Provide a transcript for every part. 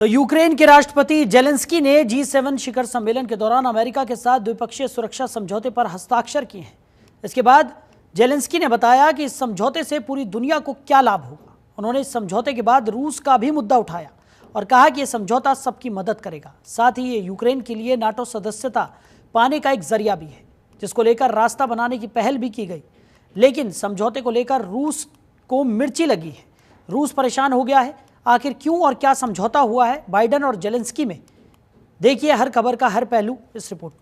तो यूक्रेन के राष्ट्रपति जेलेंस्की ने G7 शिखर सम्मेलन के दौरान अमेरिका के साथ द्विपक्षीय सुरक्षा समझौते पर हस्ताक्षर किए हैं। इसके बाद जेलेंस्की ने बताया कि इस समझौते से पूरी दुनिया को क्या लाभ होगा। उन्होंने इस समझौते के बाद रूस का भी मुद्दा उठाया और कहा कि यह समझौता सबकी मदद करेगा। साथ ही ये यूक्रेन के लिए नाटो सदस्यता पाने का एक जरिया भी है, जिसको लेकर रास्ता बनाने की पहल भी की गई। लेकिन समझौते को लेकर रूस को मिर्ची लगी है। रूस परेशान हो गया है। आखिर क्यों और क्या समझौता हुआ है बाइडेन और जेलेंस्की में, देखिए हर खबर का हर पहलू इस रिपोर्ट।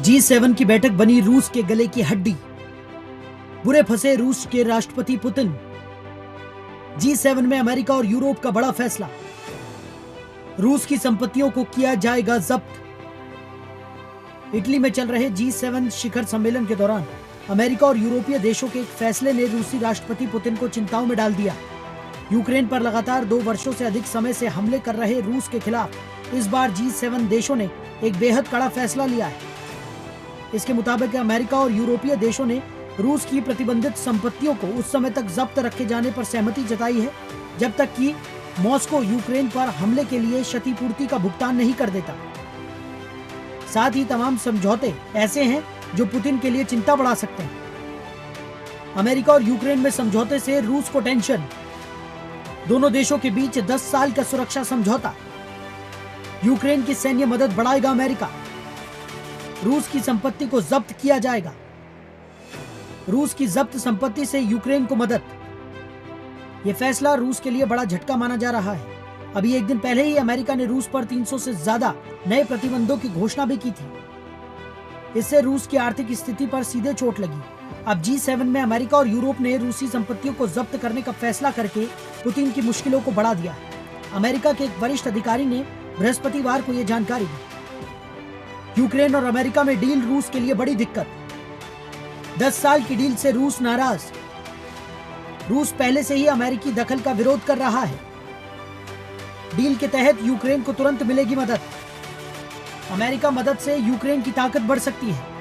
G7 की बैठक बनी रूस के गले की हड्डी। बुरे फंसे रूस के राष्ट्रपति पुतिन। G7 में अमेरिका और यूरोप का बड़ा फैसला। रूस की संपत्तियों को किया जाएगा जब्त। इटली में चल रहे G7 शिखर सम्मेलन के दौरान अमेरिका और यूरोपीय देशों के एक फैसले ने रूसी राष्ट्रपति पुतिन को चिंताओं में डाल दिया। यूक्रेन पर लगातार 2 वर्षों से अधिक समय से हमले कर रहे रूस के खिलाफ इस बार G7 देशों ने एक बेहद कड़ा फैसला लिया है। इसके मुताबिक अमेरिका और यूरोपीय देशों ने रूस की प्रतिबंधित संपत्तियों को उस समय तक जब्त रखे जाने पर सहमति जताई है जब तक कि मॉस्को यूक्रेन पर हमले के लिए क्षतिपूर्ति का भुगतान नहीं कर देता। साथ ही तमाम समझौते ऐसे हैं जो पुतिन के लिए चिंता बढ़ा सकते हैं। अमेरिका और यूक्रेन में समझौते से रूस को टेंशन। दोनों देशों के बीच 10 साल का सुरक्षा समझौता। यूक्रेन की सैन्य मदद बढ़ाएगा अमेरिका। रूस की संपत्ति को जब्त किया जाएगा। रूस की जब्त संपत्ति से यूक्रेन को मदद। यह फैसला रूस के लिए बड़ा झटका माना जा रहा है। अभी एक दिन पहले ही अमेरिका ने रूस पर 300 से ज्यादा नए प्रतिबंधों की घोषणा भी की थी। इससे रूस की आर्थिक स्थिति पर सीधे चोट लगी। अब G7 में अमेरिका और यूरोप ने रूसी संपत्तियों को जब्त करने का फैसला करके पुतिन की मुश्किलों को बढ़ा दिया। अमेरिका के एक वरिष्ठ अधिकारी ने बृहस्पतिवार को यह जानकारी दी। यूक्रेन और अमेरिका में डील रूस के लिए बड़ी दिक्कत। 10 साल की डील से रूस नाराज। रूस पहले से ही अमेरिकी दखल का विरोध कर रहा है। डील के तहत यूक्रेन को तुरंत मिलेगी मदद। अमेरिका मदद से यूक्रेन की ताकत बढ़ सकती है।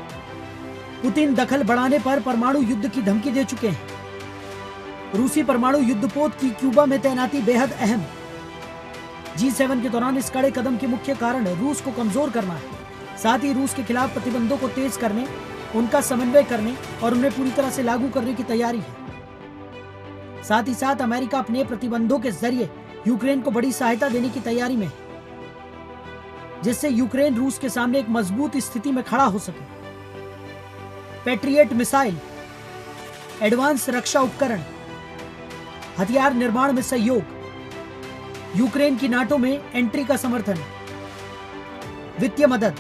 पुतिन दखल बढ़ाने पर परमाणु युद्ध की धमकी दे चुके हैं। रूसी परमाणु युद्धपोत की क्यूबा में तैनाती बेहद अहम। G7 के दौरान इस कड़े कदम के मुख्य कारण रूस को कमजोर करना है। साथ ही रूस के खिलाफ प्रतिबंधों को तेज करने, उनका समन्वय करने और उन्हें पूरी तरह से लागू करने की तैयारी है। साथ ही साथ अमेरिका अपने प्रतिबंधों के जरिए यूक्रेन को बड़ी सहायता देने की तैयारी में है, जिससे यूक्रेन रूस के सामने एक मजबूत स्थिति में खड़ा हो सके। पैट्रियट मिसाइल, एडवांस रक्षा उपकरण, हथियार निर्माण में सहयोग, यूक्रेन की नाटो में एंट्री का समर्थन, वित्तीय मदद,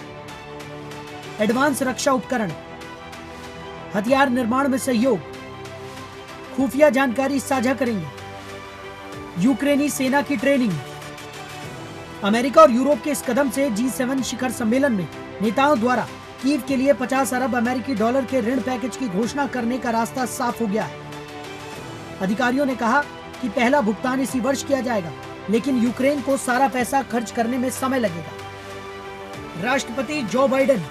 एडवांस रक्षा उपकरण, हथियार निर्माण में सहयोग, खुफिया जानकारी साझा करेंगे, यूक्रेनी सेना की ट्रेनिंग। अमेरिका और यूरोप के इस कदम से G7 शिखर सम्मेलन में नेताओं द्वारा कीव के लिए 50 अरब अमेरिकी डॉलर के ऋण पैकेज की घोषणा करने का रास्ता साफ हो गया है। अधिकारियों ने कहा कि पहला भुगतान इसी वर्ष किया जाएगा, लेकिन यूक्रेन को सारा पैसा खर्च करने में समय लगेगा। राष्ट्रपति जो बाइडेन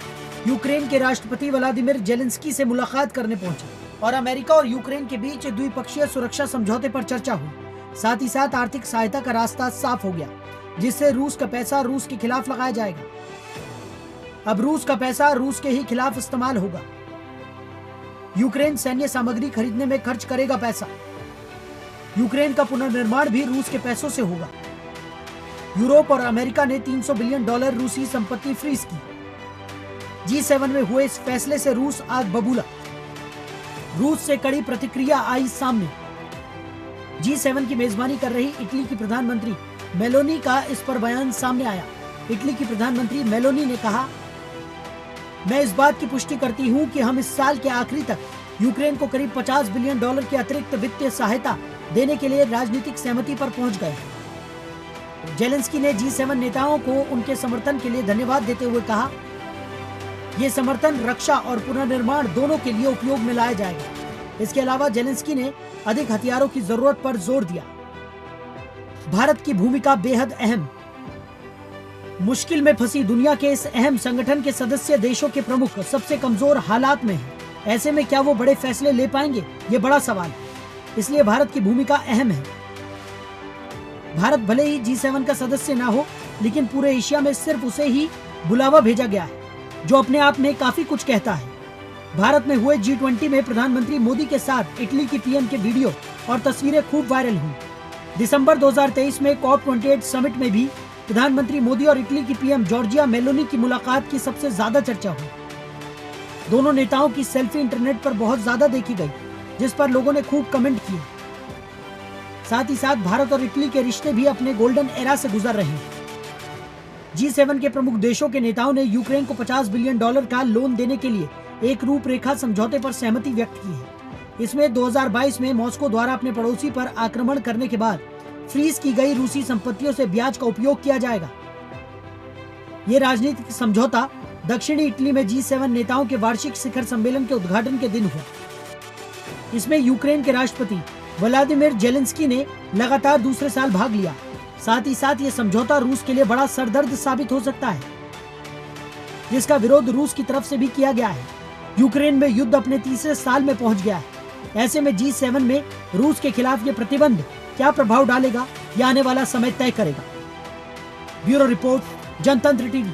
यूक्रेन के राष्ट्रपति व्लादिमीर जेलेंस्की से मुलाकात करने पहुंचे और अमेरिका और यूक्रेन के बीच द्विपक्षीय सुरक्षा समझौते पर चर्चा हुई। साथ ही साथ आर्थिक सहायता का रास्ता साफ हो गया, जिससे रूस का पैसा रूस के खिलाफ लगाया जाएगा। अब रूस का पैसा रूस के ही खिलाफ इस्तेमाल होगा। यूक्रेन सैन्य सामग्री खरीदने में खर्च करेगा पैसा। यूक्रेन का पुनर्निर्माण भी रूस के पैसों से होगा। यूरोप और अमेरिका ने 300 बिलियन डॉलर रूसी संपत्ति फ्रीज की। G7 में हुए इस फैसले से रूस आग बबूला। रूस से कड़ी प्रतिक्रिया आई सामने। G7 की मेजबानी कर रही इटली की प्रधानमंत्री मेलोनी का इस पर बयान सामने आया। इटली की प्रधानमंत्री मेलोनी ने कहा, मैं इस बात की पुष्टि करती हूं कि हम इस साल के आखिरी तक यूक्रेन को करीब 50 बिलियन डॉलर की अतिरिक्त वित्तीय सहायता देने के लिए राजनीतिक सहमति पर पहुंच गए। जेलेंस्की ने G7 नेताओं को उनके समर्थन के लिए धन्यवाद देते हुए कहा, यह समर्थन रक्षा और पुनर्निर्माण दोनों के लिए उपयोग में लाया जाएगा। इसके अलावा जेलेंस्की ने अधिक हथियारों की जरूरत पर जोर दिया। भारत की भूमिका बेहद अहम। मुश्किल में फंसी दुनिया के इस अहम संगठन के सदस्य देशों के प्रमुख सबसे कमजोर हालात में हैं। ऐसे में क्या वो बड़े फैसले ले पाएंगे, ये बड़ा सवाल है। इसलिए भारत की भूमिका अहम है। भारत भले ही G7 का सदस्य ना हो, लेकिन पूरे एशिया में सिर्फ उसे ही बुलावा भेजा गया है, जो अपने आप में काफी कुछ कहता है। भारत में हुए G20 में प्रधानमंत्री मोदी के साथ इटली की पीएम के वीडियो और तस्वीरें खूब वायरल हुई। दिसंबर 2023 में COP28 समिट में भी प्रधानमंत्री मोदी और इटली की पीएम जॉर्जिया मेलोनी की मुलाकात की सबसे ज्यादा चर्चा हुई। दोनों नेताओं की सेल्फी इंटरनेट पर बहुत ज्यादा देखी गई, जिस पर लोगों ने खूब कमेंट किए। साथ ही साथ भारत और इटली के रिश्ते भी अपने गोल्डन एरा से गुजर रहे हैं। G7 के प्रमुख देशों के नेताओं ने यूक्रेन को $50 बिलियन का लोन देने के लिए एक रूपरेखा समझौते पर सहमति व्यक्त की है। इसमें 2022 में मॉस्को द्वारा अपने पड़ोसी पर आक्रमण करने के बाद फ्रीज की गई रूसी संपत्तियों से ब्याज का उपयोग किया जाएगा। ये राजनीतिक समझौता दक्षिणी इटली में G7 नेताओं के वार्षिक शिखर सम्मेलन के उद्घाटन के दिन हुआ। इसमें यूक्रेन के राष्ट्रपति व्लादिमीर जेलेंस्की ने लगातार दूसरे साल भाग लिया। साथ ही साथ ये समझौता रूस के लिए बड़ा सरदर्द साबित हो सकता है, जिसका विरोध रूस की तरफ से भी किया गया है। यूक्रेन में युद्ध अपने तीसरे साल में पहुंच गया है। ऐसे में G7 में रूस के खिलाफ ये प्रतिबंध क्या प्रभाव डालेगा, यह आने वाला समय तय करेगा। ब्यूरो रिपोर्ट, जनतंत्र टीवी।